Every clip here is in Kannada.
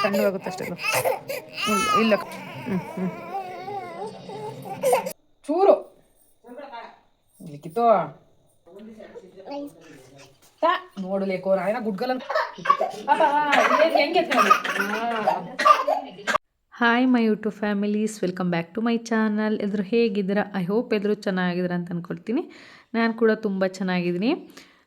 ಕಣ್ಣು ಆಗುತ್ತಷ್ಟೇ ಇಲ್ಲ ಚೂರು ಲಿಖಿತೋ ನೋಡಲೇಕೋ ನಾಯನ ಗುಡ್ಗಲ್ಲ ಹೆಂಗೆ hi my YouTube families, welcome back to my channel. ಎಲ್ಲರೂ ಹೇಗಿದ್ದೀರಾ? ಐ ಹೋಪ್ ಎಲ್ಲರೂ ಚೆನ್ನಾಗಿದ್ದೀರಾ ಅಂತ ಅಂದ್ಕೊಳ್ತೀನಿ. ನಾನು ಕೂಡ ತುಂಬ ಚೆನ್ನಾಗಿದ್ದೀನಿ.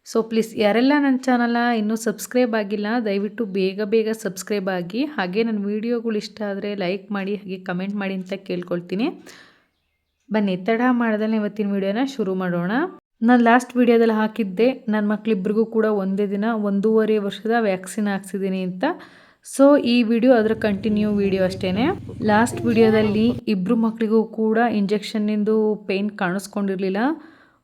ಸೊ ಪ್ಲೀಸ್ ಯಾರೆಲ್ಲ ನನ್ನ ಚಾನಲ್ನ ಇನ್ನೂ ಸಬ್ಸ್ಕ್ರೈಬ್ ಆಗಿಲ್ಲ, ದಯವಿಟ್ಟು ಬೇಗ ಸಬ್ಸ್ಕ್ರೈಬ್ ಆಗಿ, ಹಾಗೆ ನನ್ನ ವೀಡಿಯೋಗಳು ಇಷ್ಟ ಆದರೆ ಲೈಕ್ ಮಾಡಿ, ಹಾಗೆ ಕಮೆಂಟ್ ಮಾಡಿ ಅಂತ ಕೇಳ್ಕೊಳ್ತೀನಿ. ಬನ್ನಿ ತಡ ಮಾಡ್ದಲ್ಲೇ ಇವತ್ತಿನ ವೀಡಿಯೋನ ಶುರು ಮಾಡೋಣ. ನಾನು ಲಾಸ್ಟ್ ವೀಡಿಯೋದಲ್ಲಿ ಹಾಕಿದ್ದೆ ನನ್ನ ಮಕ್ಕಳಿಬ್ಬರಿಗೂ ಕೂಡ ಒಂದೇ ದಿನ 1.5 ವರ್ಷದ ವ್ಯಾಕ್ಸಿನ್ ಹಾಕ್ಸಿದ್ದೀನಿ ಅಂತ. ಸೊ ಈ ವಿಡಿಯೋ ಅದರ ಕಂಟಿನ್ಯೂ ವಿಡಿಯೋ ಅಷ್ಟೇ. ಲಾಸ್ಟ್ ವಿಡಿಯೋದಲ್ಲಿ ಇಬ್ಬರು ಮಕ್ಕಳಿಗೂ ಕೂಡ ಇಂಜೆಕ್ಷನ್ನಿಂದು ಪೇಯ್ನ್ ಕಾಣಿಸ್ಕೊಂಡಿರಲಿಲ್ಲ.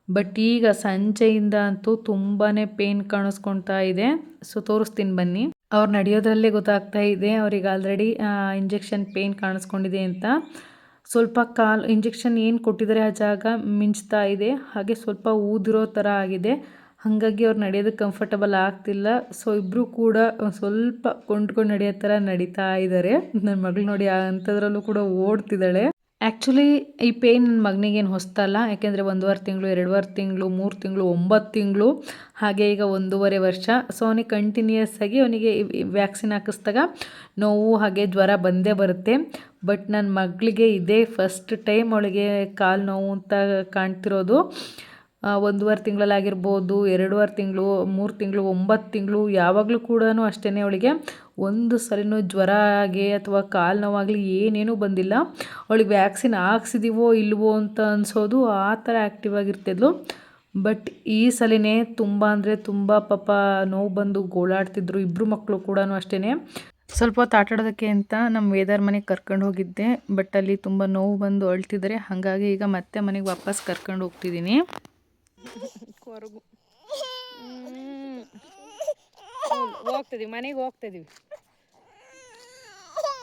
ಬಟ್ ಈಗ ಸಂಜೆಯಿಂದ ಅಂತೂ ತುಂಬಾ ಪೇಯ್ನ್ ಕಾಣಿಸ್ಕೊಳ್ತಾ ಇದೆ. ಸೊ ತೋರಿಸ್ತೀನಿ ಬನ್ನಿ. ಅವ್ರು ನಡೆಯೋದ್ರಲ್ಲೇ ಗೊತ್ತಾಗ್ತಾ ಇದೆ ಅವ್ರಿಗೆ ಆಲ್ರೆಡಿ ಇಂಜೆಕ್ಷನ್ ಪೇಯ್ನ್ ಕಾಣಿಸ್ಕೊಂಡಿದೆ ಅಂತ. ಸ್ವಲ್ಪ ಕಾಲು ಇಂಜೆಕ್ಷನ್ ಏನು ಕೊಟ್ಟಿದ್ದಾರೆ ಆ ಜಾಗ ಮಿಂಚ್ತಾ ಇದೆ, ಹಾಗೆ ಸ್ವಲ್ಪ ಊದಿರೋ ಥರ ಆಗಿದೆ. ಹಾಗಾಗಿ ಅವ್ರು ನಡೆಯೋದಕ್ಕೆ ಕಂಫರ್ಟಬಲ್ ಆಗ್ತಿಲ್ಲ. ಸೊ ಇಬ್ಬರು ಕೂಡ ಸ್ವಲ್ಪ ಕೊಂಡ್ಕೊಂಡು ನಡೆಯೋ ಥರ ನಡೀತಾ ಇದ್ದಾರೆ. ನನ್ನ ಮಗಳು ನೋಡಿ ಅಂಥದ್ರಲ್ಲೂ ಕೂಡ ಓಡ್ತಿದ್ದಾಳೆ. ಆ್ಯಕ್ಚುಲಿ ಈ ಪೇಯ್ನ್ ನನ್ನ ಮಗನಿಗೇನು ಹೊಸ್ತಲ್ಲ, ಯಾಕೆಂದರೆ 1.5 ತಿಂಗಳು, 2.5 ತಿಂಗಳು, 3 ತಿಂಗಳು, 9 ತಿಂಗಳು, ಹಾಗೆ ಈಗ 1.5 ವರ್ಷ. ಸೊ ಅವನಿಗೆ ಕಂಟಿನ್ಯೂಯಸ್ ಆಗಿ ಅವನಿಗೆ ವ್ಯಾಕ್ಸಿನ್ ಹಾಕಿಸ್ದಾಗ ನೋವು ಹಾಗೆ ಜ್ವರ ಬಂದೇ ಬರುತ್ತೆ. ಬಟ್ ನನ್ನ ಮಗಳಿಗೆ ಇದೇ ಫಸ್ಟ್ ಟೈಮ್ ಅವಳಿಗೆ ಕಾಲು ನೋವು ಅಂತ ಕಾಣ್ತಿರೋದು. 1.5 ತಿಂಗಳಲ್ಲಾಗಿರ್ಬೋದು, 2.5 ತಿಂಗಳು, 3 ತಿಂಗಳು, 9 ತಿಂಗಳು, ಯಾವಾಗಲೂ ಕೂಡ ಅಷ್ಟೇ ಅವಳಿಗೆ ಒಂದು ಸಲಿನೂ ಜ್ವರ ಆಗಿ ಅಥವಾ ಕಾಲು ನೋವಾಗಲಿ ಏನೇನೂ ಬಂದಿಲ್ಲ. ಅವಳಿಗೆ ವ್ಯಾಕ್ಸಿನ್ ಹಾಕ್ಸಿದೀವೋ ಇಲ್ವೋ ಅಂತ ಅನಿಸೋದು, ಆ ಥರ ಆ್ಯಕ್ಟಿವ್ ಆಗಿರ್ತಿದ್ಲು. ಬಟ್ ಈ ಸಲಿನೇ ತುಂಬ ಅಂದರೆ ತುಂಬ ಪಾಪ ನೋವು ಬಂದು ಗೋಳಾಡ್ತಿದ್ರು. ಇಬ್ಬರು ಮಕ್ಕಳು ಕೂಡ ಅಷ್ಟೇ. ಸ್ವಲ್ಪ ಹೊತ್ತು ಆಟಾಡೋದಕ್ಕೆ ಅಂತ ನಮ್ಮ ವೇದರ್ ಮನೆಗೆ ಕರ್ಕೊಂಡು ಹೋಗಿದ್ದೆ. ಬಟ್ ಅಲ್ಲಿ ತುಂಬ ನೋವು ಬಂದು ಅಳ್ತಿದ್ದಾರೆ. ಹಾಗಾಗಿ ಈಗ ಮತ್ತೆ ಮನೆಗೆ ವಾಪಸ್ ಕರ್ಕೊಂಡು ಹೋಗ್ತಿದ್ದೀನಿ. ಹೊರಗು ಹೋಗ್ತಿದ್ದೀವಿ, ಮನೆಗೆ ಹೋಗ್ತಿದ್ದೀವಿ.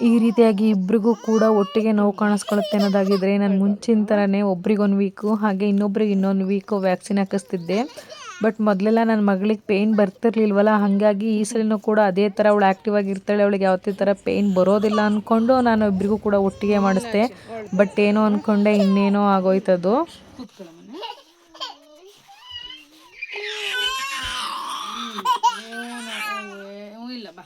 ಈ ರೀತಿಯಾಗಿ ಇಬ್ರಿಗೂ ಕೂಡ ಒಟ್ಟಿಗೆ ನೋವು ಕಾಣಿಸ್ಕೊಳ್ಳುತ್ತೆ ಅನ್ನೋದಾಗಿದ್ದರೆ ನಾನು ಮುಂಚಿನ ಥರನೇ ಒಬ್ರಿಗೆ 1 ವೀಕು ಹಾಗೆ ಇನ್ನೊಬ್ರಿಗೆ ಇನ್ನೊಂದು ವೀಕು ವ್ಯಾಕ್ಸಿನ್ ಹಾಕಿಸ್ತಿದ್ದೆ. ಬಟ್ ಮೊದಲೆಲ್ಲ ನನ್ನ ಮಗಳಿಗೆ ಪೇಯ್ನ್ ಬರ್ತಿರ್ಲಿಲ್ವಲ್ಲ, ಹಾಗಾಗಿ ಈ ಸಲಿನೂ ಕೂಡ ಅದೇ ಥರ ಅವಳು ಆ್ಯಕ್ಟಿವ್ ಆಗಿರ್ತಾಳೆ, ಅವಳಿಗೆ ಯಾವುದೇ ಥರ ಪೇಯ್ನ್ ಬರೋದಿಲ್ಲ ಅಂದ್ಕೊಂಡು ನಾನು ಇಬ್ಬರಿಗೂ ಕೂಡ ಒಟ್ಟಿಗೆ ಮಾಡಿಸ್ದೆ. ಬಟ್ ಏನೋ ಅಂದ್ಕೊಂಡೆ ಇನ್ನೇನೋ ಆಗೋಯ್ತದು. ಇಲ್ಲ ಬಾ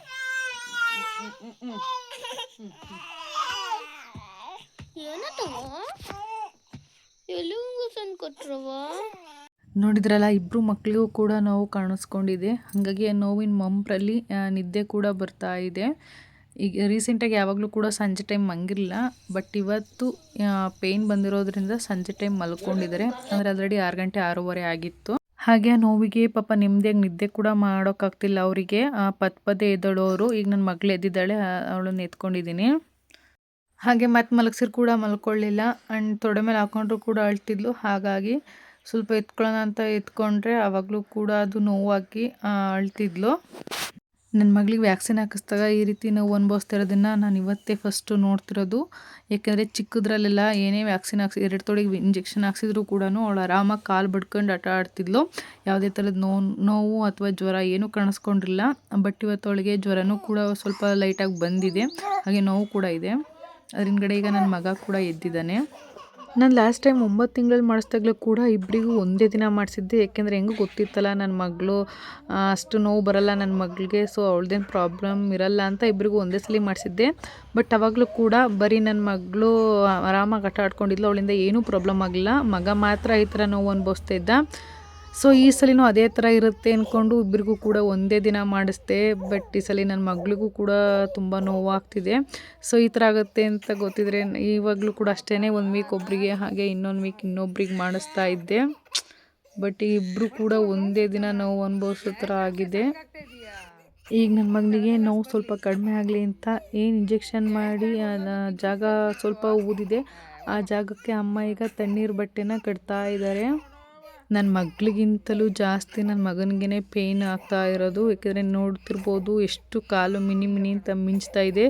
ನೋಡಿದ್ರಲ್ಲ, ಇಬ್ಬರು ಮಕ್ಕಳಿಗೂ ಕೂಡ ನೋವು ಕಾಣಿಸ್ಕೊಂಡಿದೆ. ಹಾಗಾಗಿ ಆ ನೋವಿನ ಮಂಪ್ರಲ್ಲಿ ನಿದ್ದೆ ಕೂಡ ಬರ್ತಾ ಇದೆ. ಈಗ ರೀಸೆಂಟಾಗಿ ಯಾವಾಗಲೂ ಕೂಡ ಸಂಜೆ ಟೈಮ್ ಮಲಗಿರಲಿಲ್ಲ. ಬಟ್ ಇವತ್ತು ಪೇಯ್ನ್ ಬಂದಿರೋದ್ರಿಂದ ಸಂಜೆ ಟೈಮ್ ಮಲ್ಕೊಂಡಿದ್ದಾರೆ. ಅಂದರೆ ಆಲ್ರೆಡಿ 6 ಗಂಟೆ 6:30 ಆಗಿತ್ತು. ಹಾಗೆ ನೋವಿಗೆ ಪಾಪ ನೆಮ್ಮದಿಯಾಗಿ ನಿದ್ದೆ ಕೂಡ ಮಾಡೋಕ್ಕಾಗ್ತಿಲ್ಲ ಅವರಿಗೆ. ಪದೇ ಎದ್ದಳೋರು. ಈಗ ನನ್ನ ಮಗಳು ಎದ್ದಿದ್ದಾಳೆ, ಅವಳನ್ನು ಎತ್ಕೊಂಡಿದ್ದೀನಿ. ಹಾಗೆ ಮತ್ತೆ ಮಲಗಿಸಿರು ಕೂಡ ಮಲ್ಕೊಳ್ಳಿಲ್ಲ. ಆ್ಯಂಡ್ ತೊಡೆ ಮೇಲೆ ಹಾಕೊಂಡ್ರು ಕೂಡ ಅಳ್ತಿದ್ಲು. ಹಾಗಾಗಿ ಸ್ವಲ್ಪ ಎತ್ಕೊಳ್ಳೋಣ ಅಂತ ಎತ್ಕೊಂಡ್ರೆ ಆವಾಗಲೂ ಕೂಡ ಅದು ನೋವಾಗಿ ಅಳ್ತಿದ್ಲು. ನನ್ನ ಮಗಳಿಗೆ ವ್ಯಾಕ್ಸಿನ್ ಹಾಕಿಸ್ದಾಗ ಈ ರೀತಿ ನೋವು ಅನುಭವಿಸ್ತಿರೋದನ್ನು ನಾನು ಇವತ್ತೇ ಫಸ್ಟು ನೋಡ್ತಿರೋದು. ಏಕೆಂದರೆ ಚಿಕ್ಕದ್ರಲ್ಲೆಲ್ಲ ಏನೇ ವ್ಯಾಕ್ಸಿನ್ ಹಾಕ್ಸಿ 2 ತೊಡೆಗೆ ಇಂಜೆಕ್ಷನ್ ಹಾಕ್ಸಿದ್ರು ಕೂಡ ಅವಳು ಆರಾಮಾಗಿ ಕಾಲು ಬಡ್ಕೊಂಡು ಆಟ ಆಡ್ತಿದ್ಲು. ಯಾವುದೇ ಥರದ ನೋವು ಅಥವಾ ಜ್ವರ ಏನೂ ಕಾಣಿಸ್ಕೊಂಡಿರಲಿಲ್ಲ. ಬಟ್ ಇವತ್ತು ಅವಳಿಗೆ ಜ್ವರನೂ ಕೂಡ ಸ್ವಲ್ಪ ಲೈಟಾಗಿ ಬಂದಿದೆ, ಹಾಗೆ ನೋವು ಕೂಡ ಇದೆ. ಅದ್ರ ಹಿಂದ್ಗಡೆ ಈಗ ನನ್ನ ಮಗ ಕೂಡ ಎದ್ದಿದ್ದಾನೆ. ನಾನು ಲಾಸ್ಟ್ ಟೈಮ್ 9 ತಿಂಗಳಲ್ಲಿ ಮಾಡಿಸ್ದಾಗಲೂ ಕೂಡ ಇಬ್ಬರಿಗೂ ಒಂದೇ ದಿನ ಮಾಡಿಸಿದ್ದೆ. ಏಕೆಂದರೆ ಹೆಂಗೂ ಗೊತ್ತಿತ್ತಲ್ಲ ನನ್ನ ಮಗಳು ಅಷ್ಟು ನೋವು ಬರಲ್ಲ ನನ್ನ ಮಗಳಿಗೆ, ಸೊ ಅವಳದೇನು ಪ್ರಾಬ್ಲಮ್ ಇರಲ್ಲ ಅಂತ ಇಬ್ಬರಿಗೂ ಒಂದೇ ಸಲ ಮಾಡಿಸಿದ್ದೆ. ಬಟ್ ಅವಾಗಲೂ ಕೂಡ ಬರೀ ನನ್ನ ಮಗಳು ಆರಾಮಾಗಿ ಆಟ ಆಡ್ಕೊಂಡಿದ್ಲು, ಅವಳಿಂದ ಏನೂ ಪ್ರಾಬ್ಲಮ್ ಆಗಲಿಲ್ಲ. ಮಗ ಮಾತ್ರ ಈ ಥರ ನೋವು ಅನುಭವಿಸ್ತಾ ಇದ್ದ. ಸೊ ಈ ಸಲಿನೂ ಅದೇ ಥರ ಇರುತ್ತೆ ಅಂದ್ಕೊಂಡು ಇಬ್ಬರಿಗೂ ಕೂಡ ಒಂದೇ ದಿನ ಮಾಡಿಸ್ದೆ. ಬಟ್ ಈ ಸಲ ನನ್ನ ಮಗಳಿಗೂ ಕೂಡ ತುಂಬ ನೋವಾಗ್ತಿದೆ. ಸೊ ಈ ಥರ ಆಗುತ್ತೆ ಅಂತ ಗೊತ್ತಿದ್ರೆ ಇವಾಗಲೂ ಕೂಡ ಅಷ್ಟೇ 1 ವೀಕ್ ಒಬ್ಬರಿಗೆ ಹಾಗೆ ಇನ್ನೊಂದು ವೀಕ್ ಇನ್ನೊಬ್ರಿಗೆ ಮಾಡಿಸ್ತಾ ಇದ್ದೆ. ಬಟ್ ಇಬ್ಬರು ಕೂಡ ಒಂದೇ ದಿನ ನೋವು ಅನುಭವಿಸೋ ಥರ ಆಗಿದೆ. ಈಗ ನನ್ನ ಮಗನಿಗೆ ನೋವು ಸ್ವಲ್ಪ ಕಡಿಮೆ ಆಗಲಿ ಅಂತ ಏನು ಇಂಜೆಕ್ಷನ್ ಮಾಡಿ ಜಾಗ ಸ್ವಲ್ಪ ಊದಿದೆ, ಆ ಜಾಗಕ್ಕೆ ಅಮ್ಮ ಈಗ ತಣ್ಣೀರು ಬಟ್ಟೆನ ಕಟ್ತಾ ಇದ್ದಾರೆ. ನನ್ನ ಮಗಳಿಗಿಂತಲೂ ಜಾಸ್ತಿ ನನ್ನ ಮಗನಿಗೆ ಪೇಯ್ನ್ ಆಗ್ತಾ ಇರೋದು. ಏಕೆಂದರೆ ನೋಡ್ತಿರ್ಬೋದು ಎಷ್ಟು ಕಾಲು ಮಿನಿ ಅಂತ ಮಿಂಚ್ತಾ ಇದೆ.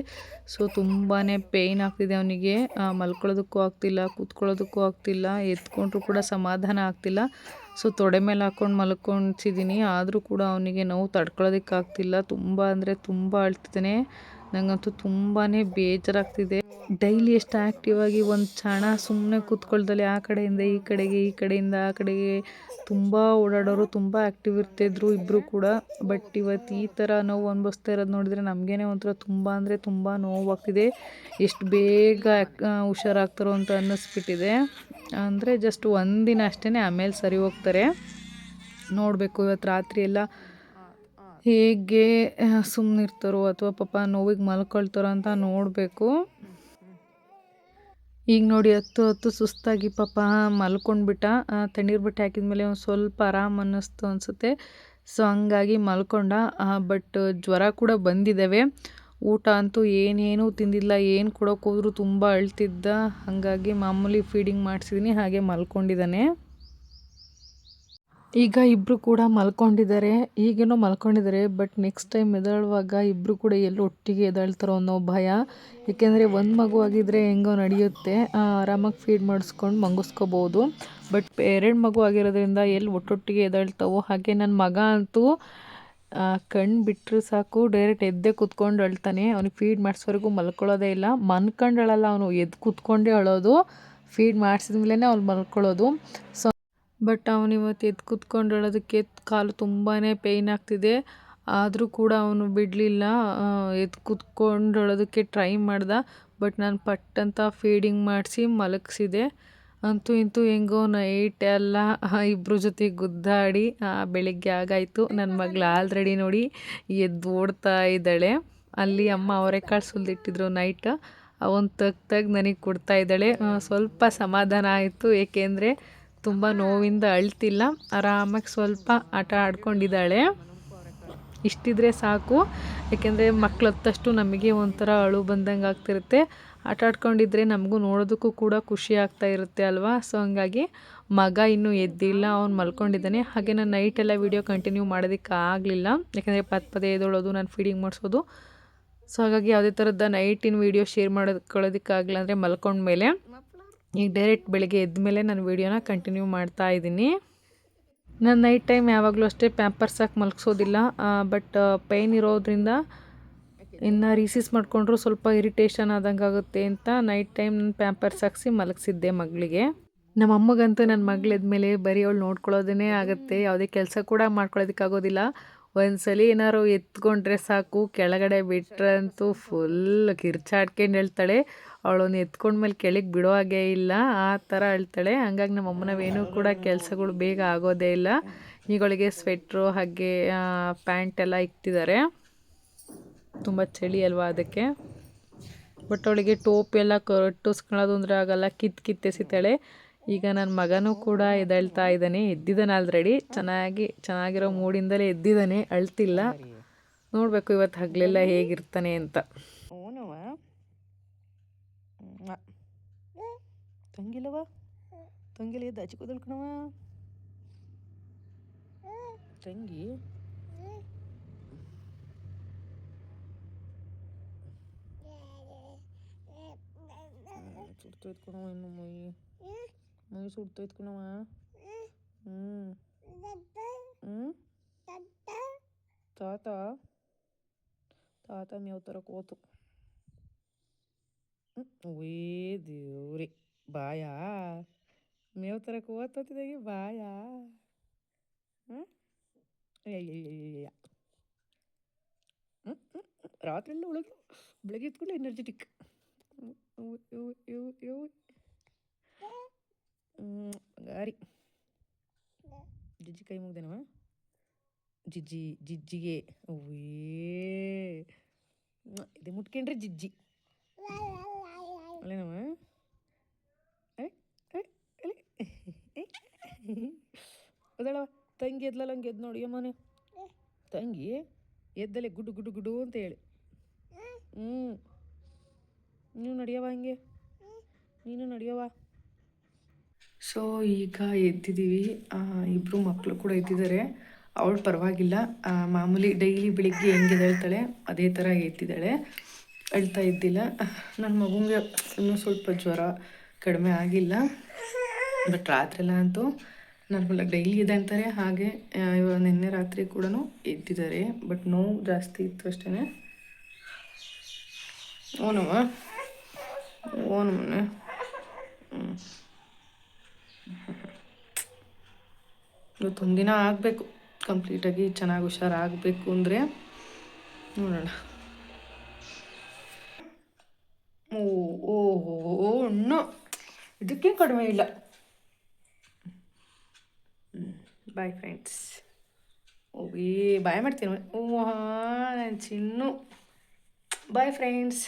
ಸೊ ತುಂಬಾ ಪೇಯ್ನ್ ಆಗ್ತಿದೆ ಅವನಿಗೆ. ಮಲ್ಕೊಳ್ಳೋದಕ್ಕೂ ಆಗ್ತಿಲ್ಲ, ಕೂತ್ಕೊಳ್ಳೋದಕ್ಕೂ ಆಗ್ತಿಲ್ಲ, ಎತ್ಕೊಂಡ್ರೂ ಕೂಡ ಸಮಾಧಾನ ಆಗ್ತಿಲ್ಲ. ಸೊ ತೊಡೆ ಮೇಲೆ ಹಾಕ್ಕೊಂಡು ಮಲ್ಕೊಳ್ಸಿದ್ದೀನಿ. ಆದರೂ ಕೂಡ ಅವನಿಗೆ ನೋವು ತಡ್ಕೊಳ್ಳೋದಕ್ಕಾಗ್ತಿಲ್ಲ. ತುಂಬ ಅಂದರೆ ತುಂಬ ಅಳ್ತಿದ್ದಾನೆ. ನನಗಂತೂ ತುಂಬಾ ಬೇಜಾರಾಗ್ತಿದೆ. ಡೈಲಿ ಎಷ್ಟು ಆ್ಯಕ್ಟಿವ್ ಆಗಿ ಒಂದು ಕ್ಷಣ ಸುಮ್ಮನೆ ಕೂತ್ಕೊಳ್ದಲೆ ಆ ಕಡೆಯಿಂದ ಈ ಕಡೆಗೆ, ಈ ಕಡೆಯಿಂದ ಆ ಕಡೆಗೆ ತುಂಬ ಓಡಾಡೋರು, ತುಂಬ ಆ್ಯಕ್ಟಿವ್ ಇರ್ತಿದ್ರು ಇಬ್ಬರು ಕೂಡ. ಬಟ್ ಇವತ್ತು ಈ ಥರ ನೋವು ಅನುಭವಿಸ್ತಾ ಇರೋದು ನೋಡಿದರೆ ನಮಗೇನೆ ಒಂಥರ ತುಂಬ ಅಂದರೆ ತುಂಬ ನೋವಾಗ್ತಿದೆ. ಎಷ್ಟು ಬೇಗ ಹುಷಾರಾಗ್ತಾರೋ ಅಂತ ಅನ್ನಿಸ್ಬಿಟ್ಟಿದೆ. ಅಂದರೆ ಜಸ್ಟ್ ಒಂದಿನ ಅಷ್ಟೇ, ಆಮೇಲೆ ಸರಿ ಹೋಗ್ತಾರೆ. ನೋಡಬೇಕು ಇವತ್ತು ರಾತ್ರಿ ಎಲ್ಲ ಹೇಗೆ ಸುಮ್ಮನಿರ್ತಾರೋ ಅಥವಾ ಪಾಪ ನೋವಿಗೆ ಮಲ್ಕೊಳ್ತಾರೋ ಅಂತ ನೋಡಬೇಕು. ಈಗ ನೋಡಿ ಹತ್ತು ಸುಸ್ತಾಗಿ ಪಾಪ ಮಲ್ಕೊಂಡ್ಬಿಟ್ಟ. ತಣ್ಣೀರು ಬಟ್ಟೆ ಹಾಕಿದ್ಮೇಲೆ ಒಂದು ಸ್ವಲ್ಪ ಆರಾಮ್ ಅನ್ನಿಸ್ತು ಅನಿಸುತ್ತೆ. ಸೊ ಹಂಗಾಗಿ ಮಲ್ಕೊಂಡ. ಬಟ್ ಜ್ವರ ಕೂಡ ಬಂದಿದ್ದಾವೆ. ಊಟ ಅಂತೂ ಏನೇನೂ ತಿಂದಿಲ್ಲ. ಏನು ಕೊಡೋಕೆ ಹೋದ್ರು ತುಂಬ ಅಳ್ತಿದ್ದ. ಹಾಗಾಗಿ ಮಾಮೂಲಿ ಫೀಡಿಂಗ್ ಮಾಡಿಸಿದ್ದೀನಿ, ಹಾಗೆ ಮಲ್ಕೊಂಡಿದ್ದಾನೆ. ಈಗ ಇಬ್ಬರು ಕೂಡ ಮಲ್ಕೊಂಡಿದ್ದಾರೆ. ಈಗೇನೋ ಮಲ್ಕೊಂಡಿದ್ದಾರೆ, ಬಟ್ ನೆಕ್ಸ್ಟ್ ಟೈಮ್ ಎದ್ದೇಳುವಾಗ ಇಬ್ಬರು ಕೂಡ ಎಲ್ಲೂ ಒಟ್ಟಿಗೆ ಎದ್ದೇಳ್ತಾರೋ ಅನ್ನೋ ಭಯ. ಏಕೆಂದರೆ ಒಂದು ಮಗು ಆಗಿದ್ದರೆ ಹೆಂಗೋ ನಡೆಯುತ್ತೆ, ಆರಾಮಾಗಿ ಫೀಡ್ ಮಾಡಿಸ್ಕೊಂಡು ಮಗುಸ್ಕೋಬೋದು. ಬಟ್ 2 ಮಗು ಆಗಿರೋದ್ರಿಂದ ಎಲ್ಲಿ ಒಟ್ಟೊಟ್ಟಿಗೆ ಎದ್ದೇಳ್ತಾವೋ. ಹಾಗೆ ನನ್ನ ಮಗ ಅಂತೂ ಕಣ್ಣು ಬಿಟ್ಟರೆ ಸಾಕು ಡೈರೆಕ್ಟ್ ಎದ್ದೇ ಕೂತ್ಕೊಂಡು ಅಳ್ತಾನೆ. ಅವ್ನಿಗೆ ಫೀಡ್ ಮಾಡಿಸೋವರೆಗೂ ಮಲ್ಕೊಳ್ಳೋದೇ ಇಲ್ಲ. ಮನ್ಕೊಂಡು ಅಳಲ್ಲ ಅವನು, ಎದ್ದು ಕೂತ್ಕೊಂಡೇ ಅಳೋದು. ಫೀಡ್ ಮಾಡಿಸಿದ್ಮೇಲೆ ಅವ್ನು ಮಲ್ಕೊಳ್ಳೋದು. ಸೊ ಬಟ್ ಅವನಿವತ್ತು ಎದ್ದು ಕೂತ್ಕೊಂಡು ಅಳೋದಕ್ಕೆ ಕಾಲು ತುಂಬಾ ಪೇಯ್ನ್ ಆಗ್ತಿದೆ. ಆದರೂ ಕೂಡ ಅವನು ಬಿಡಲಿಲ್ಲ, ಎದ್ದು ಕೂತ್ಕೊಂಡು ಅಳೋದಕ್ಕೆ ಟ್ರೈ ಮಾಡ್ದ. ಬಟ್ ನಾನು ಪಟ್ಟಂತ ಫೀಡಿಂಗ್ ಮಾಡಿಸಿ ಮಲಗಿಸಿದೆ. ಅಂತೂ ಇಂತೂ ಹೆಂಗೋ ನೈಟ್ ಎಲ್ಲ ಇಬ್ಬರ ಜೊತೆ ಗುದ್ದಾಡಿ ಬೆಳಿಗ್ಗೆ ಆಗಾಯಿತು. ನನ್ನ ಮಗಳು ಆಲ್ರೆಡಿ ನೋಡಿ ಎದ್ದು ಓಡ್ತಾ ಇದ್ದಾಳೆ. ಅಲ್ಲಿ ಅಮ್ಮ ಅವರೆಕಾಳು ಸುಲಿದಿಟ್ಟಿದ್ರು ನೈಟ್, ಅವನು ತೆಗ್ದು ನನಗೆ ಕೊಡ್ತಾ ಇದ್ದಾಳೆ. ಸ್ವಲ್ಪ ಸಮಾಧಾನ ಆಯಿತು, ಏಕೆಂದರೆ ತುಂಬ ನೋವಿಂದ ಅಳ್ತಿಲ್ಲ, ಆರಾಮಾಗಿ ಸ್ವಲ್ಪ ಆಟ ಆಡ್ಕೊಂಡಿದ್ದಾಳೆ. ಇಷ್ಟಿದ್ರೆ ಸಾಕು, ಏಕೆಂದರೆ ಮಕ್ಳು ಹತ್ತಷ್ಟು ನಮಗೆ ಒಂಥರ ಅಳು ಬಂದಂಗೆ ಆಗ್ತಿರುತ್ತೆ. ಆಟ ಆಡ್ಕೊಂಡಿದ್ರೆ ನಮಗೂ ನೋಡೋದಕ್ಕೂ ಕೂಡ ಖುಷಿ ಆಗ್ತಾ ಇರುತ್ತೆ ಅಲ್ವಾ. ಸೊ ಹಂಗಾಗಿ ಮಗ ಇನ್ನೂ ಎದ್ದಿಲ್ಲ, ಅವ್ನು ಮಲ್ಕೊಂಡಿದ್ದಾನೆ. ಹಾಗೆ ನಾನು ನೈಟೆಲ್ಲ ವೀಡಿಯೋ ಕಂಟಿನ್ಯೂ ಮಾಡೋದಕ್ಕೆ ಆಗಲಿಲ್ಲ, ಯಾಕೆಂದರೆ ಪದೇ ಎದ್ದೊಳೋದು, ನಾನು ಫೀಡಿಂಗ್ ಮಾಡಿಸೋದು. ಸೊ ಹಾಗಾಗಿ ಯಾವುದೇ ಥರದ ನೈಟಿನ ವೀಡಿಯೋ ಶೇರ್ ಮಾಡೋದಕ್ಕಾಗಲಿಲ್ಲ. ಅಂದರೆ ಮಲ್ಕೊಂಡ್ಮೇಲೆ ಈಗ ಡೈರೆಕ್ಟ್ ಬೆಳಗ್ಗೆ ಎದ್ದ ಮೇಲೆ ನಾನು ವೀಡಿಯೋನ ಕಂಟಿನ್ಯೂ ಮಾಡ್ತಾ ಇದ್ದೀನಿ. ನಾನು ನೈಟ್ ಟೈಮ್ ಯಾವಾಗಲೂ ಅಷ್ಟೇ ಪ್ಯಾಂಪರ್ಸ್ ಹಾಕಿ ಮಲಗಿಸೋದಿಲ್ಲ. ಬಟ್ ಪೇಯ್ನ್ ಇರೋದ್ರಿಂದ ಇನ್ನು ರೀಸೀಸ್ ಮಾಡಿಕೊಂಡ್ರು ಸ್ವಲ್ಪ ಇರಿಟೇಷನ್ ಆದಂಗೆ ಆಗುತ್ತೆ ಅಂತ ನೈಟ್ ಟೈಮ್ ನಾನು ಪ್ಯಾಂಪರ್ಸ್ ಹಾಕಿಸಿ ಮಲಗಿಸಿದ್ದೆ ಮಗಳಿಗೆ. ನಮ್ಮ ಅಮ್ಮಗಂತೂ ನನ್ನ ಮಗಳು ಎದ್ಮೇಲೆ ಬರೀ ಅವಳು ನೋಡ್ಕೊಳ್ಳೋದೇ ಆಗುತ್ತೆ, ಯಾವುದೇ ಕೆಲಸ ಕೂಡ ಮಾಡ್ಕೊಳ್ಳೋದಕ್ಕಾಗೋದಿಲ್ಲ. ಒಂದ್ಸಲಿ ಏನಾರು ಎತ್ಕೊಂಡ್ರೆ ಸಾಕು, ಕೆಳಗಡೆ ಬಿಟ್ರಂತೂ ಫುಲ್ ಕಿರ್ಚಾಡ್ಕೊಂಡು ಹೇಳ್ತಾಳೆ. ಅವಳನ್ನು ಎತ್ಕೊಂಡ್ಮೇಲೆ ಕೆಳಗೆ ಬಿಡೋ ಹಾಗೆ ಇಲ್ಲ, ಆ ಥರ ಹೇಳ್ತಾಳೆ. ಹಂಗಾಗಿ ನಮ್ಮ ಅಮ್ಮನವೇನೂ ಕೂಡ ಕೆಲಸಗಳು ಬೇಗ ಆಗೋದೇ ಇಲ್ಲ. ಈಗಳಿಗೆ ಸ್ವೆಟ್ರು ಹಾಗೆ ಪ್ಯಾಂಟೆಲ್ಲ ಇಕ್ತಿದ್ದಾರೆ, ತುಂಬ ಚಳಿ ಅಲ್ವಾ ಅದಕ್ಕೆ. ಬಟ್ ಅವಳಿಗೆ ಟೋಪ್ ಎಲ್ಲ ಕಟ್ಟಿಸ್ಕೊಳ್ಳೋದು ಅಂದರೆ ಆಗಲ್ಲ, ಕಿತ್ತೆಸಿತಾಳೆ. ಈಗ ನನ್ನ ಮಗನೂ ಕೂಡ ಎದ್ದೇಳ್ತಾ ಇದ್ದಾನೆ, ಎದ್ದಿದ್ದಾನೆ ಆಲ್ರೆಡಿ. ಚೆನ್ನಾಗಿರೋ ಮೂಡಿಂದಲೇ ಎದ್ದಿದ್ದಾನೆ, ಅಳ್ತಿಲ್ಲ. ನೋಡಬೇಕು ಇವತ್ತು ಹಗಲೆಲ್ಲ ಹೇಗಿರ್ತಾನೆ ಅಂತ. ತಂಗಿಲ್ಲವ, ತಂಗಿಲ್ಲ ಎದ್ದು ಹಚ್ಚಿ ಕೂದಲ್ಕಣವ ತಂಗಿ. ಸುಡ್ತೈತ್ ಕಣವ, ಇನ್ನು ಮೈ ಸುಡ್ತೈತ್ ಕಣವ. ತಾತ ಮೇವ್ ಥರ ಕೋತು. ಓಯೇ ದೇವ್ರಿ, ಬಾಯಾ ಮೇವ್ ಥರ ಕೋತತ್ತಿದಾಗೆ ಬಾಯಾ. ಅಯ್ಯಯ್ಯಯ್ಯ, ರಾತ್ರಿ ಎಲ್ಲ ಒಳಗೆ ಬೆಳಗ್ಗೆ ಎತ್ಕೊಂಡು ಎನರ್ಜೆಟಿಕ್. ಗಾರಿ ಜಿಜ್ಜಿ ಕೈ ಮುಗ್ದೇನವ, ಜಿಜ್ಜಿಗೆ ಓವೇ ಇದು ಮುಟ್ಕೊಂಡ್ರೆ ಜಿಜ್ಜಿ ಅಲ್ಲೇನವ. ಅದಳವ ತಂಗಿ ಎದ್ಲಲ್ಲ, ಹಂಗೆ ಎದ್ದು ನೋಡಿ ಅಮ್ಮನೆ. ತಂಗಿ ಎದ್ದಲೆ ಗುಡ್ಡು ಗುಡ್ಡು ಗುಡ್ಡು ಅಂತ ಹೇಳಿ. ನೀನು ನಡೆಯವ, ಹಂಗೆ ನೀನು ನಡೆಯವ. ಸೊ ಈಗ ಎದ್ದಿದ್ದೀವಿ, ಇಬ್ಬರು ಮಕ್ಕಳು ಕೂಡ ಎದ್ದಿದ್ದಾರೆ. ಅವಳು ಪರವಾಗಿಲ್ಲ, ಮಾಮೂಲಿ ಡೈಲಿ ಬೆಳಿಗ್ಗೆ ಹೆಂಗೆ ಎದ್ದೇಳ್ತಾಳೆ ಅದೇ ಥರ ಎದ್ದಿದ್ದಾಳೆ, ಅಳ್ತಾ ಇದ್ದಿಲ್ಲ. ನನ್ನ ಮಗುಂಗೆ ಇನ್ನೂ ಸ್ವಲ್ಪ ಜ್ವರ ಕಡಿಮೆ ಆಗಿಲ್ಲ. ಬಟ್ ರಾತ್ರಿಯೆಲ್ಲ ಅಂತೂ ನಾರ್ಮಲಾಗಿ ಡೈಲಿ ಇದೆ ಅಂತಾರೆ. ಹಾಗೆ ಇವಾಗ ನಿನ್ನೆ ರಾತ್ರಿ ಕೂಡ ಎದ್ದಿದ್ದಾರೆ, ಬಟ್ ನೋವು ಜಾಸ್ತಿ ಇತ್ತು ಅಷ್ಟೇ. ಓನಮ್ಮ ಓನಮ್ಮನೆ ಇವತ್ತೊಂದು ದಿನ ಆಗಬೇಕು ಕಂಪ್ಲೀಟಾಗಿ ಚೆನ್ನಾಗಿ ಹುಷಾರಾಗಬೇಕು ಅಂದರೆ ನೋಡೋಣ. ಓಹೋ ಇನ್ನೂ ಇದಕ್ಕೆ ಕಡಿಮೆ ಇಲ್ಲ. Bye friends. ಓ ಬಾಯ್ ಮಾಡ್ತೀನಿ. ನನ್ನ ಚಿನ್ನು ಬಾಯ್ ಫ್ರೆಂಡ್ಸ್.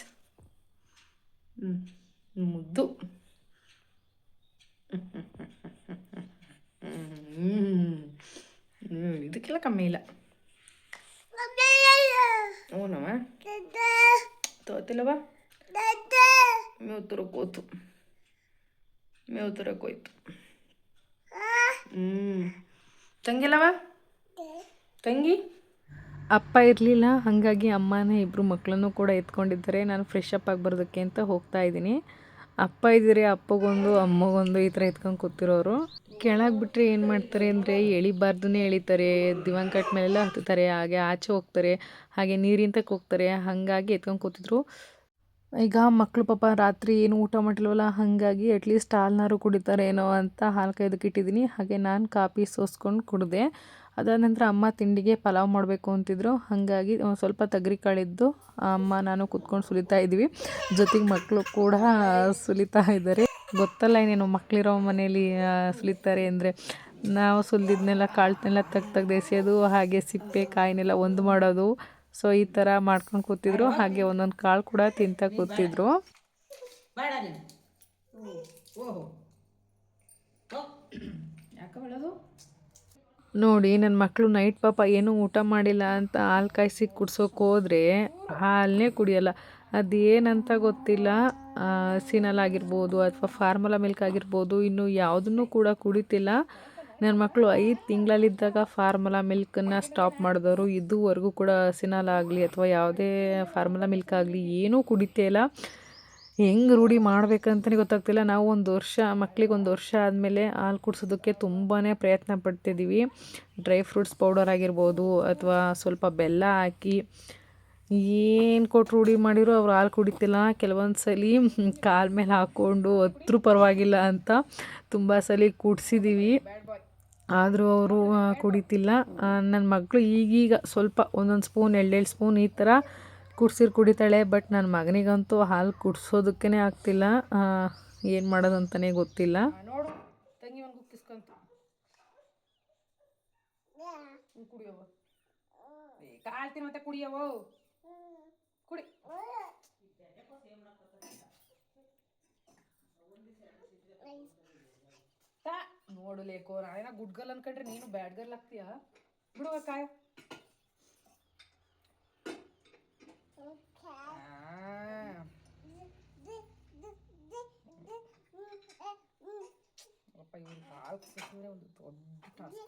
ಮುದ್ದು. ಇದಕ್ಕೆಲ್ಲ ಕಮ್ಮಿ ಇಲ್ಲ. ಓನವ ತೋತಿಲ್ಲವ ಮೇವು ತರಕೋತು, ಮೇವು ತರಕೋಯ್ತು. ತಂಗಿಲ್ಲವ ತಂಗಿ. ಅಪ್ಪ ಇರಲಿಲ್ಲ, ಹಾಗಾಗಿ ಅಮ್ಮನೇ ಇಬ್ಬರು ಮಕ್ಕಳನ್ನು ಕೂಡ ಎತ್ಕೊಂಡಿದ್ದಾರೆ. ನಾನು ಫ್ರೆಶ್ ಅಪ್ ಆಗಿ ಬರೋದಕ್ಕೆ ಅಂತ ಹೋಗ್ತಾ ಇದ್ದೀನಿ. ಅಪ್ಪ ಇದ್ದೀರಿ, ಅಪ್ಪಗೊಂದು ಅಮ್ಮಗೊಂದು ಈ ಥರ ಎತ್ಕೊಂಡು ಕೂತಿರೋರು. ಕೆಳಗೆ ಬಿಟ್ಟರೆ ಏನು ಮಾಡ್ತಾರೆ ಅಂದರೆ ಎಳಿಬಾರ್ದನ್ನೇ ಎಳಿತಾರೆ, ದಿವಾನ್ ಕಟ್ ಮೇಲೆಲ್ಲ ಹತ್ತುತ್ತಾರೆ, ಹಾಗೆ ಆಚೆ ಹೋಗ್ತಾರೆ, ಹಾಗೆ ನೀರಿಂತಕ್ಕೆ ಹೋಗ್ತಾರೆ. ಹಾಗಾಗಿ ಎತ್ಕೊಂಡು ಕೂತಿದ್ರು. ಈಗ ಮಕ್ಕಳು ಪಾಪ ರಾತ್ರಿ ಏನು ಊಟ ಮಾಡಿಲ್ವಲ್ಲ, ಹಾಗಾಗಿ ಅಟ್ಲೀಸ್ಟ್ ಹಾಲ್ನಾರು ಕುಡಿತಾರೇನೋ ಅಂತ ಹಾಲು ಕಾಯ್ದಕ್ಕೆ ಇಟ್ಟಿದ್ದೀನಿ. ಹಾಗೆ ನಾನು ಕಾಫಿ ಸೋಸ್ಕೊಂಡು ಕುಡಿದೆ. ಅದಾದ ನಂತರ ಅಮ್ಮ ತಿಂಡಿಗೆ ಪಲಾವ್ ಮಾಡಬೇಕು ಅಂತಿದ್ರು, ಹಾಗಾಗಿ ಸ್ವಲ್ಪ ತಗರಿ ಕಾಳಿದ್ದು ಅಮ್ಮ ನಾನು ಕೂತ್ಕೊಂಡು ಸುಲಿತಾ ಇದ್ವಿ. ಜೊತೆಗೆ ಮಕ್ಕಳು ಕೂಡ ಸುಲಿತಾ ಇದ್ದಾರೆ. ಗೊತ್ತಲ್ಲ ಇನ್ನೇನು ಮಕ್ಕಳಿರೋ ಮನೇಲಿ ಸುಲಿತಾರೆ ಅಂದರೆ, ನಾವು ಸುಲಿದಿದ್ನೆಲ್ಲ ಕಾಳನ್ನೆಲ್ಲ ತೆಗ್ದು ಎಸೆಯೋದು, ಹಾಗೆ ಸಿಪ್ಪೆ ಕಾಯಿನೆಲ್ಲ ಒಂದು ಮಾಡೋದು. ಸೊ ಈ ಥರ ಮಾಡ್ಕೊಂಡು ಕೂತಿದ್ರು. ಹಾಗೆ ಒಂದೊಂದು ಕಾಳು ಕೂಡ ತಿಂತ ಕೂತಿದ್ರು. ನೋಡಿ ನನ್ನ ಮಕ್ಕಳು ನೈಟ್ ಪಾಪ ಏನೂ ಊಟ ಮಾಡಿಲ್ಲ ಅಂತ ಹಾಲು ಕಾಯಿಸಿ ಕುಡ್ಸೋಕೆ ಹೋದರೆ ಹಾಲನ್ನೇ ಕುಡಿಯೋಲ್ಲ. ಅದೇನಂತ ಗೊತ್ತಿಲ್ಲ, ಹಸಿನಲ್ಲಾಗಿರ್ಬೋದು ಅಥವಾ ಫಾರ್ಮುಲಾ ಮಿಲ್ಕ್ ಆಗಿರ್ಬೋದು, ಇನ್ನು ಯಾವುದನ್ನು ಕೂಡ ಕುಡಿತಿಲ್ಲ. ನನ್ನ ಮಕ್ಕಳು 5 ತಿಂಗಳಲ್ಲಿದ್ದಾಗ ಫಾರ್ಮುಲಾ ಮಿಲ್ಕನ್ನು ಸ್ಟಾಪ್ ಮಾಡಿದವರು. ಇದುವರೆಗೂ ಕೂಡ ಹಸಿನಲ್ಲಾಗಲಿ ಅಥವಾ ಯಾವುದೇ ಫಾರ್ಮುಲಾ ಮಿಲ್ಕ್ ಆಗಲಿ ಏನೂ ಕುಡಿತೇ ಇಲ್ಲ. ಹೆಂಗೆ ರೂಢಿ ಮಾಡ್ಬೇಕಂತಲೇ ಗೊತ್ತಾಗ್ತಿಲ್ಲ. ನಾವು ಮಕ್ಕಳಿಗೆ 1 ವರ್ಷ ಆದಮೇಲೆ ಹಾಲು ಕುಡಿಸೋದಕ್ಕೆ ತುಂಬಾ ಪ್ರಯತ್ನ ಪಡ್ತಿದ್ದೀವಿ. ಡ್ರೈ ಫ್ರೂಟ್ಸ್ ಪೌಡರ್ ಆಗಿರ್ಬೋದು ಅಥವಾ ಸ್ವಲ್ಪ ಬೆಲ್ಲ ಹಾಕಿ ಏನು ಕೊಟ್ಟು ರೂಢಿ ಮಾಡಿರೋ ಅವ್ರು ಹಾಲು ಕುಡಿತಿಲ್ಲ. ಕೆಲವೊಂದು ಸಲ ಕಾಲ ಮೇಲೆ ಹಾಕ್ಕೊಂಡು ಹತ್ರೂ ಪರವಾಗಿಲ್ಲ ಅಂತ ತುಂಬ ಸಲ ಕುಡಿಸಿದ್ದೀವಿ, ಆದರೂ ಅವರು ಕುಡಿತಿಲ್ಲ. ನನ್ನ ಮಗಳು ಈಗೀಗ ಸ್ವಲ್ಪ ಒಂದೊಂದು ಸ್ಪೂನ್ 2 ಸ್ಪೂನ್ ಈ ಥರ ಕುಡಿತಾಳೆ. ಬಟ್ ನನ್ನ ಮಗನಿಗಂತೂ ಹಾಲು ಕುಡಿಸೋದಕ್ಕೇ ಆಗ್ತಿಲ್ಲ. ಏನು ಮಾಡೋದಂತಲೇ ಗೊತ್ತಿಲ್ಲ. ನೋಡು ತಂಗಿ ಒಂದು ಕುಕ್ಕಿಸ್ಕೊಂತ ಕುಡಿಯವ ಕಾಲ್ತೀನಿ ಮತ್ತೆ ಕುಡಿಯವೋ ಕುಡಿ. ನೋಡು ಲೇಕೋ ನಾನೇನ ಗುಡ್ ಗರ್ಲ್ ಅನ್ಕೊಂಡ್ರೆ ನೀನು ಬ್ಯಾಡ್ ಗರ್ಲ್ ಆಗ್ತೀಯ. ಬಿಡುವ ಕಾಯ. ಅಪ್ಪ ಇವ್ರು ಹಾಲು ಕುಡಿಸಿದ್ರೆ ಒಂದು ದೊಡ್ಡ ಟಾಸ್ಕ್.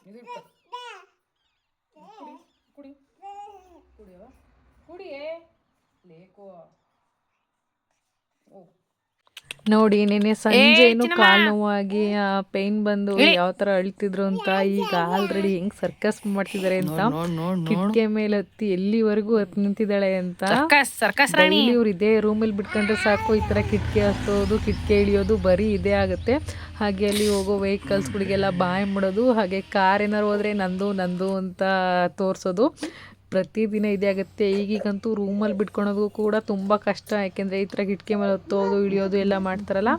ಇದು ಕುಡಿ ಕುಡಿಯವ ಕುಡಿಯೇ ಲೇಕೋ. ಓ ನೋಡಿ ನಿನ್ನೆ ಸಂಜೆನು ಕಾಲು ನೋವಾಗಿ ಪೇನ್ ಬಂದು ಯಾವ ಥರ ಅಳ್ತಿದ್ರು ಅಂತ ಈಗ ಆಲ್ರೆಡಿ ಹೆಂಗೆ ಸರ್ಕಸ್ ಮಾಡ್ತಿದ್ದಾರೆ ಅಂತ. ಕಿಟಕಿ ಮೇಲೆ ಹತ್ತಿ ಎಲ್ಲಿವರೆಗೂ ಹತ್ತಿ ನಿಂತಿದ್ದಾಳೆ ಅಂತ. ಇವ್ರು ಇದೇ ರೂಮಲ್ಲಿ ಬಿಟ್ಕೊಂಡ್ರೆ ಸಾಕು, ಈ ಥರ ಕಿಟಕಿ ಹತ್ತೋದು ಕಿಟಕಿ ಇಳಿಯೋದು ಬರೀ ಇದೇ ಆಗುತ್ತೆ. ಹಾಗೆ ಅಲ್ಲಿ ಹೋಗೋ ವೆಹಿಕಲ್ಸ್ಗಳಿಗೆಲ್ಲ ಬಾಯ್ ಮಾಡೋದು, ಹಾಗೆ ಕಾರ್ ಏನಾರು ಹೋದರೆ ನಂದು ಅಂತ ತೋರಿಸೋದು. ಪ್ರತಿದಿನ ಇದೇ ಆಗುತ್ತೆ. ಈಗೀಗಂತೂ ರೂಮಲ್ಲಿ ಬಿಟ್ಕೊಳೋದು ಕೂಡ ತುಂಬ ಕಷ್ಟ, ಯಾಕೆಂದರೆ ಈ ಥರ ಕಿಟಕಿ ಮೇಲೆ ಹತ್ತೋದು ಇಳಿಯೋದು ಎಲ್ಲ ಮಾಡ್ತಾರಲ್ಲ.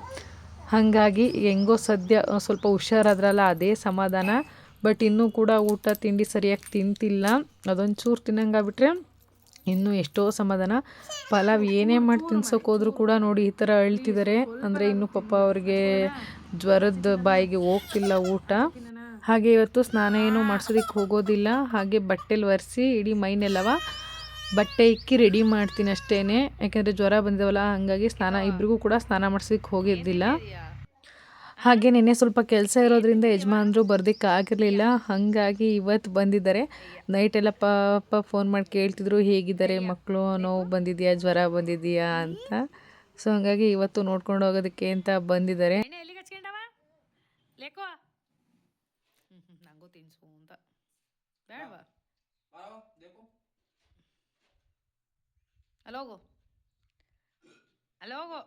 ಹಾಗಾಗಿ ಹೆಂಗೋ ಸದ್ಯ ಸ್ವಲ್ಪ ಹುಷಾರಾದ್ರಲ್ಲ ಅದೇ ಸಮಾಧಾನ. ಬಟ್ ಇನ್ನೂ ಕೂಡ ಊಟ ತಿಂಡಿ ಸರಿಯಾಗಿ ತಿಂತಿಲ್ಲ. ಅದೊಂದು ಚೂರು ತಿನ್ನಂಗಾಗ್ಬಿಟ್ರೆ ಇನ್ನೂ ಎಷ್ಟೋ ಸಮಾಧಾನ. ಪಲಾವ್ ಏನೇ ಮಾಡಿ ತಿನ್ಸೋಕೆ ಹೋದ್ರೂ ಕೂಡ ನೋಡಿ ಈ ಥರ ಅಳ್ತಿದ್ದಾರೆ. ಅಂದರೆ ಇನ್ನೂ ಪಾಪ ಅವ್ರಿಗೆ ಜ್ವರದ ಬಾಯಿಗೆ ಹೋಗ್ತಿಲ್ಲ ಊಟ. ಹಾಗೆ ಇವತ್ತು ಸ್ನಾನ ಏನೂ ಮಾಡಿಸೋದಕ್ಕೆ ಹೋಗೋದಿಲ್ಲ. ಹಾಗೆ ಬಟ್ಟೆಲಿ ಒರೆಸಿ ಇಡೀ ಮೈನೆಲ್ಲವ ಬಟ್ಟೆ ಇಕ್ಕಿ ರೆಡಿ ಮಾಡ್ತೀನಿ ಅಷ್ಟೇ, ಯಾಕೆಂದರೆ ಜ್ವರ ಬಂದಿದ್ದಾವಲ್ಲ, ಹಾಗಾಗಿ ಇಬ್ಬರಿಗೂ ಕೂಡ ಸ್ನಾನ ಮಾಡಿಸೋದಕ್ಕೆ ಹೋಗಿದ್ದಿಲ್ಲ. ಹಾಗೆ ನಿನ್ನೆ ಸ್ವಲ್ಪ ಕೆಲಸ ಇರೋದ್ರಿಂದ ಯಜಮಾನರು ಬರೋದಕ್ಕೆ ಆಗಿರಲಿಲ್ಲ, ಹಾಗಾಗಿ ಇವತ್ತು ಬಂದಿದ್ದಾರೆ. ನೈಟೆಲ್ಲ ಪಾಪ ಫೋನ್ ಮಾಡಿ ಕೇಳ್ತಿದ್ರು ಹೇಗಿದ್ದಾರೆ ಮಕ್ಕಳು, ನೋವು ಬಂದಿದೆಯಾ ಜ್ವರ ಬಂದಿದೆಯಾ ಅಂತ. ಸೊ ಹಂಗಾಗಿ ಇವತ್ತು ನೋಡ್ಕೊಂಡು ಹೋಗೋದಕ್ಕೆ ಅಂತ ಬಂದಿದ್ದಾರೆ. ಎಲ್ಲಿಗೆ ಹಚ್ಕೊಂಡವ ಲೇಕೋ ನಂಗೂ ತಿನ್ಸು ಅಂತ ಬೇಡವಾ ಅಲ್ಲೋಗು ಅಲ್ಲೋಗು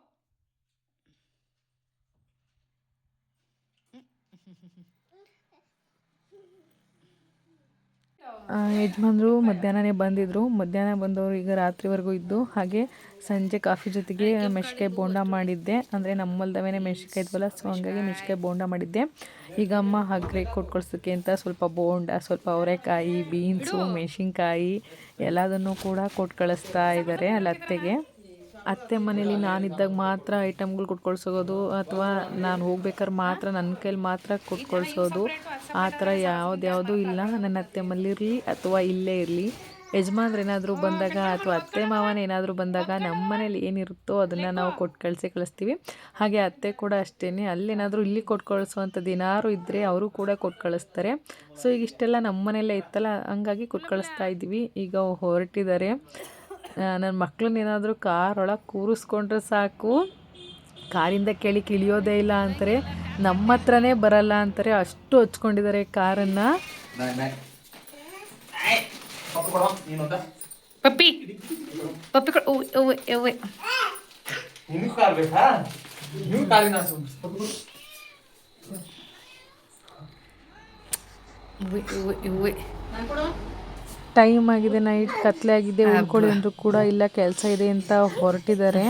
ಯಜಮಾನ್ರು ಮಧ್ಯಾಹ್ನನೇ ಬಂದಿದ್ದರು. ಮಧ್ಯಾಹ್ನ ಬಂದವರು ಈಗ ರಾತ್ರಿವರೆಗೂ ಇದ್ದು, ಹಾಗೆ ಸಂಜೆ ಕಾಫಿ ಜೊತೆಗೆ ಮೆಣಸಿನ್ಕಾಯಿ ಬೋಂಡ ಮಾಡಿದ್ದೆ. ಅಂದರೆ ನಮ್ಮಲ್ದವೇ ಮೆಣಸಿನ್ಕಾಯಿ ಇದ್ವಲ್ಲ, ಸೊ ಹಂಗಾಗಿ ಮೆಣಸಿನ್ಕಾಯಿ ಬೋಂಡ ಮಾಡಿದ್ದೆ. ಈಗ ಅಮ್ಮ ಹಾಗೆ ಕೊಟ್ಕೊಳ್ಸೋಕ್ಕೆ ಅಂತ ಸ್ವಲ್ಪ ಬೋಂಡ, ಸ್ವಲ್ಪ ಅವರೆಕಾಯಿ, ಬೀನ್ಸು, ಮೆಣಸಿನ್ಕಾಯಿ ಎಲ್ಲದನ್ನು ಕೂಡ ಕೊಟ್ಟು ಕಳಿಸ್ತಾ ಇದ್ದಾರೆ ಅಲ್ಲಿ ಅತ್ತೆಗೆ. ಅತ್ತೆ ಮನೇಲಿ ನಾನಿದ್ದಾಗ ಮಾತ್ರ ಐಟಮ್ಗಳು ಕೊಟ್ಕೊಳ್ಸೋದು, ಅಥವಾ ನಾನು ಹೋಗ್ಬೇಕಾದ್ರೆ ಮಾತ್ರ ನನ್ನ ಕೈಲಿ ಮಾತ್ರ ಕೊಟ್ಕೊಳ್ಸೋದು, ಆ ಥರ ಯಾವುದ್ಯಾವುದೂ ಇಲ್ಲ. ನನ್ನ ಅತ್ತೆ ಮನೇಲಿರಲಿ ಅಥವಾ ಇಲ್ಲೇ ಇರಲಿ, ಯಜಮಾನ್ರು ಏನಾದರೂ ಬಂದಾಗ ಅಥವಾ ಅತ್ತೆ ಮಾವನ ಏನಾದರೂ ಬಂದಾಗ ನಮ್ಮ ಮನೇಲಿ ಏನಿರುತ್ತೋ ಅದನ್ನು ನಾವು ಕೊಟ್ಟು ಕಳಿಸ್ತೀವಿ. ಹಾಗೆ ಅತ್ತೆ ಕೂಡ ಅಷ್ಟೇ, ಅಲ್ಲೇನಾದರೂ ಇಲ್ಲಿ ಕೊಟ್ಟು ಕಳಿಸೋವಂಥದ್ದು ಏನಾದ್ರು ಇದ್ದರೆ ಅವರು ಕೂಡ ಕೊಟ್ಟು ಕಳಿಸ್ತಾರೆ. ಸೊ ಈಗ ಇಷ್ಟೆಲ್ಲ ನಮ್ಮ ಮನೆಯಲ್ಲೇ ಇತ್ತಲ್ಲ, ಹಂಗಾಗಿ ಕೊಟ್ಟು ಕಳಿಸ್ತಾ ಇದ್ದೀವಿ. ಈಗ ಹೊರಟಿದ್ದಾರೆ. ನನ್ನ ಮಕ್ಕಳನ್ನೇನಾದರೂ ಕಾರೊಳಗೆ ಕೂರಿಸ್ಕೊಂಡ್ರೆ ಸಾಕು, ಕಾರಿಂದ ಕೆಳಗೆ ಇಳಿಯೋದೇ ಇಲ್ಲ ಅಂತಾರೆ, ನಮ್ಮ ಹತ್ರನೇ ಬರಲ್ಲ ಅಂತಾರೆ, ಅಷ್ಟು ಹಚ್ಕೊಂಡಿದ್ದಾರೆ ಕಾರನ್ನು. ಪಪ್ಪಿ ಪಪ್ಪಿ ಟೈಮ್ ಆಗಿದೆ, ನೈಟ್ ಕತ್ಲೆ ಆಗಿದೆ, ಉಳ್ಕೊಳ್ಳಿ ಅಂದರೂ ಕೂಡ ಇಲ್ಲ, ಕೆಲಸ ಇದೆ ಅಂತ ಹೊರಟಿದ್ದಾರೆ.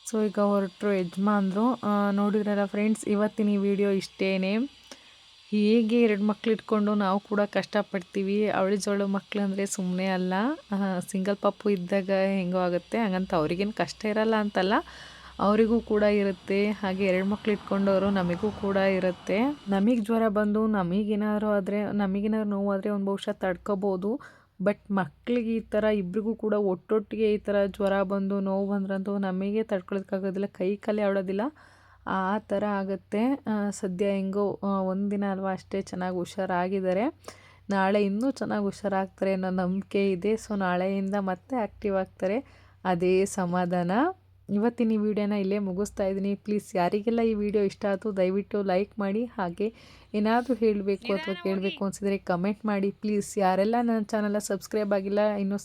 ಸೊ ಈಗ ಹೊರಟರು ಯಜಮಾನ್ರು. ನೋಡಿದ್ರಲ್ಲ ಫ್ರೆಂಡ್ಸ್, ಇವತ್ತಿನ ಈ ವಿಡಿಯೋ ಇಷ್ಟೇನೆ. ಹೇಗೆ 2 ಮಕ್ಳು ಇಟ್ಕೊಂಡು ನಾವು ಕೂಡ ಕಷ್ಟಪಡ್ತೀವಿ. ಅವಳಿ ಜೋಳು ಮಕ್ಳು ಅಂದರೆ ಸುಮ್ಮನೆ ಅಲ್ಲ. ಸಿಂಗಲ್ ಪಾಪು ಇದ್ದಾಗ ಹೆಂಗೋ ಆಗುತ್ತೆ, ಹಂಗಂತ ಅವ್ರಿಗೇನು ಕಷ್ಟ ಇರಲ್ಲ ಅಂತಲ್ಲ, ಅವರಿಗೂ ಕೂಡ ಇರುತ್ತೆ. ಹಾಗೆ 2 ಮಕ್ಳು ಇಟ್ಕೊಂಡವರು ನಮಗೂ ಕೂಡ ಇರುತ್ತೆ. ನಮಗೆ ಜ್ವರ ಬಂದು ನಮಗೇನಾದ್ರು ನೋವಾದರೆ ಒಂದು ಬಹುಶಃ ತಡ್ಕೋಬೋದು. ಬಟ್ ಮಕ್ಕಳಿಗೆ ಈ ಥರ ಇಬ್ರಿಗೂ ಕೂಡ ಒಟ್ಟೊಟ್ಟಿಗೆ ಈ ಥರ ಜ್ವರ ಬಂದು ನೋವು ಬಂದ್ರಂತೂ ನಮಗೆ ತಡ್ಕೊಳೋದಕ್ಕಾಗೋದಿಲ್ಲ, ಕೈ ಕಾಲೇ ಆಡೋದಿಲ್ಲ, ಆ ಥರ ಆಗುತ್ತೆ. ಸದ್ಯ ಹೆಂಗೋ ಒಂದಿನ ಅಲ್ವಾ ಅಷ್ಟೇ, ಚೆನ್ನಾಗಿ ಹುಷಾರಾಗಿದ್ದಾರೆ. ನಾಳೆ ಇನ್ನೂ ಚೆನ್ನಾಗಿ ಹುಷಾರಾಗ್ತಾರೆ ಅನ್ನೋ ನಂಬಿಕೆ ಇದೆ. ಸೊ ನಾಳೆಯಿಂದ ಮತ್ತೆ ಆ್ಯಕ್ಟಿವ್ ಆಗ್ತಾರೆ, ಅದೇ ಸಮಾಧಾನ. ಇವತ್ತಿನ ಈ ವಿಡಿಯೋನ ಇಲ್ಲೇ ಮುಗಿಸ್ತಾ ಇದ್ದೀನಿ. ಪ್ಲೀಸ್ ಯಾರಿಗೆಲ್ಲ ಈ ವಿಡಿಯೋ ಇಷ್ಟ ಆಯಿತು ದಯವಿಟ್ಟು ಲೈಕ್ ಮಾಡಿ. ಹಾಗೆ ಏನಾದರೂ ಹೇಳಬೇಕು ಅಥವಾ ಕೇಳಬೇಕು ಅನಿಸಿದರೆ ಕಮೆಂಟ್ ಮಾಡಿ. ಪ್ಲೀಸ್ ಯಾರೆಲ್ಲ ನನ್ನ ಚಾನಲ್ನ ಸಬ್ಸ್ಕ್ರೈಬ್ ಆಗಿಲ್ಲ ಇನ್ನೂ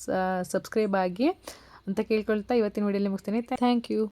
ಸಬ್ಸ್ಕ್ರೈಬ್ ಆಗಿ ಅಂತ ಕೇಳ್ಕೊಳ್ತಾ ಇವತ್ತಿನ ವಿಡಿಯೋಲಿ ಮುಗಿಸ್ತೀನಿ. Thank you.